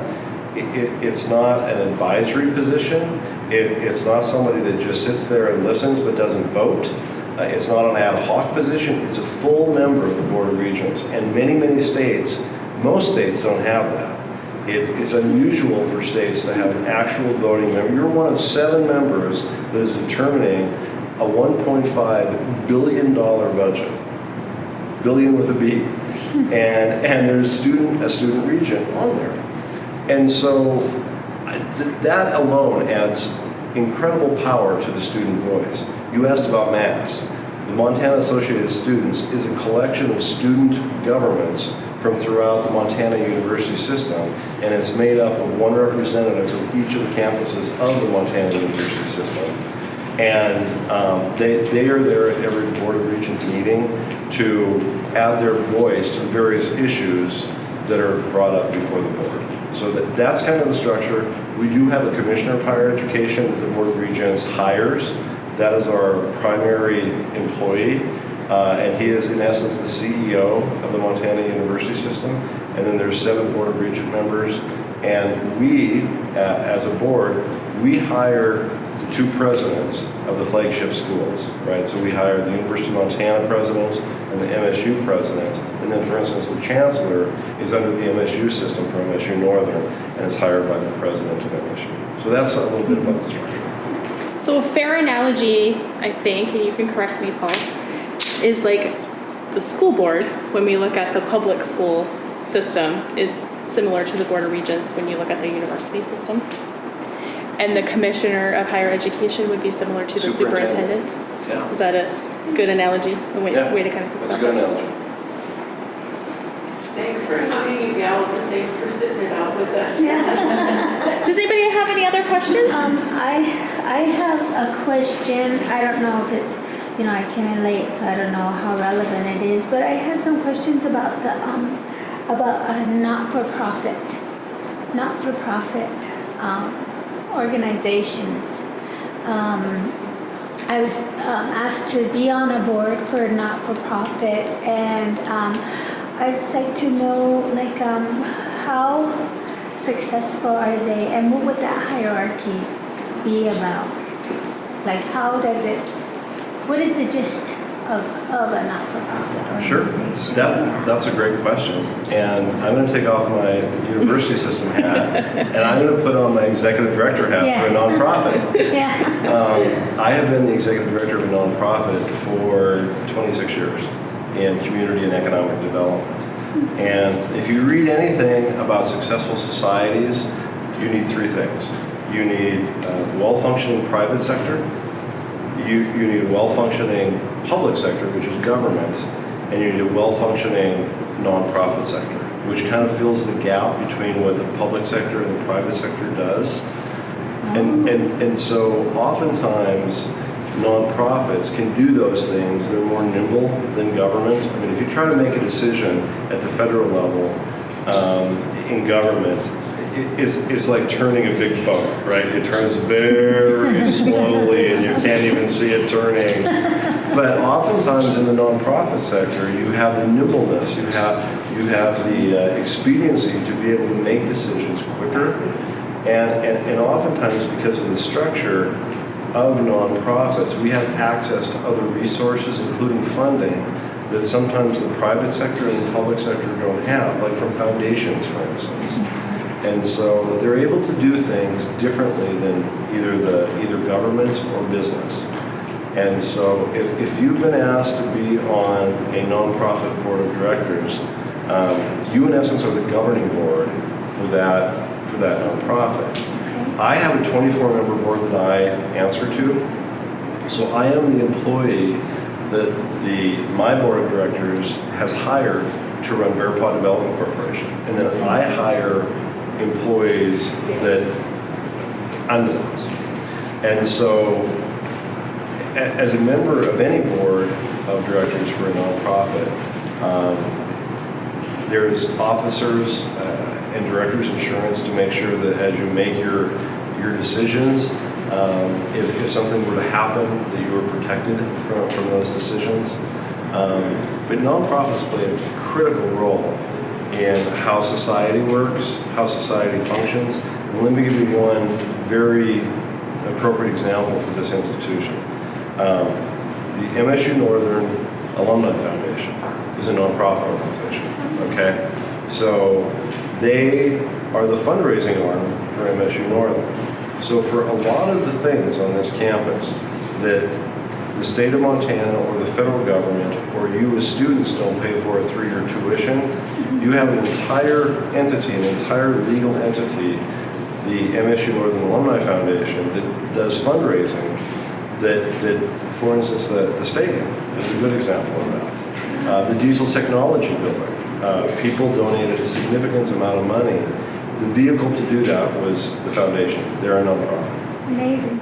an advisory position. It's not somebody that just sits there and listens but doesn't vote. It's not an ad hoc position. It's a full member of the Board of Regents. And many states, most states don't have that. It's unusual for states to have an actual voting member. You're one of 7 members that is determining a $1.5 billion budget. Billion with a B. And there's a student regent on there. And so that alone adds incredible power to the student voice. You asked about mass. The Montana Associated Students is a collection of student governments from throughout the Montana University system, and it's made up of one representative from each of the campuses of the Montana University system. And they are there at every Board of Regents meeting to add their voice to various issues that are brought up before the board. So that's kind of the structure. We do have a Commissioner of Higher Education that the Board of Regents hires. That is our primary employee. And he is, in essence, the CEO of the Montana University system. And then there's 7 Board of Regent members. And we, as a board, we hire the two presidents of the flagship schools, right? So we hired the University of Montana president and the MSU president. And then, for instance, the chancellor is under the MSU system for MSU-Northern and is hired by the president of MSU. So that's a little bit about the structure. So a fair analogy, I think, and you can correct me, Paul, is like the school board, when we look at the public school system, is similar to the Board of Regents when you look at the university system. And the commissioner of higher education would be similar to the superintendent. Yeah. Is that a good analogy? A way to kind of think That's a about good that? analogy. Thanks for coming, you gals, and thanks for sitting it out with us. Does anybody have any other questions? I have a question. I don't know if it's, I came in late, so I don't know how relevant it is, but I had some questions about the, not-for-profit organizations. I was asked to be on a board for a not-for-profit, and I'd just like to know, how successful are they, and what would that hierarchy be about? What is the gist of a not-for-profit Sure. organization? That's a great question. And I'm going to take off my university system hat and I'm going to put on my executive director hat for a nonprofit. Yeah. I have been the executive director of a nonprofit for 26 years in community and economic development. And if you read anything about successful societies, you need three things. You need a well-functioning private sector, you need a well-functioning public sector, which is government, and you need a well-functioning nonprofit sector, which kind of fills the gap between what the public sector and the private sector does. And so oftentimes nonprofits can do those things. They're more nimble than government. I mean, if you try to make a decision at the federal level in government, it's like turning a big boat, right? It turns very slowly and you can't even see it turning. But oftentimes in the nonprofit sector, you have the nimbleness, you have the expediency to be able to make decisions quicker. And oftentimes because of the structure of nonprofits, we have access to other resources, including funding, that sometimes the private sector and the public sector don't have, like from foundations, for instance. And so they're able to do things differently than either government or business. And so if you've been asked to be on a nonprofit board of directors, you in essence are the governing board for that nonprofit. Okay. I have a 24-member board that I answer to. So I am the employee that my board of directors has hired to run Bear Paw Development Corporation. And then I hire employees that I'm the boss. And so as a member of any board of directors for a nonprofit, there's officers and directors insurance to make sure that as you make your decisions, if something were to happen, that you are protected from those decisions. But nonprofits play a critical role in how society works, how society functions. And let me give you one very appropriate example for this institution. The MSU-Northern Alumni Foundation is a nonprofit organization, okay? So they are the fundraising arm for MSU-Northern. So for a lot of the things on this campus that the state of Montana or the federal government or you as students don't pay for a 3-year tuition, you have an entire entity, an entire legal entity, the MSU-Northern Alumni Foundation, that does fundraising that for instance, the stadium is a good example of that. The diesel technology building, people donated a significant amount of money. The vehicle to do that was the foundation. They're a nonprofit. Amazing.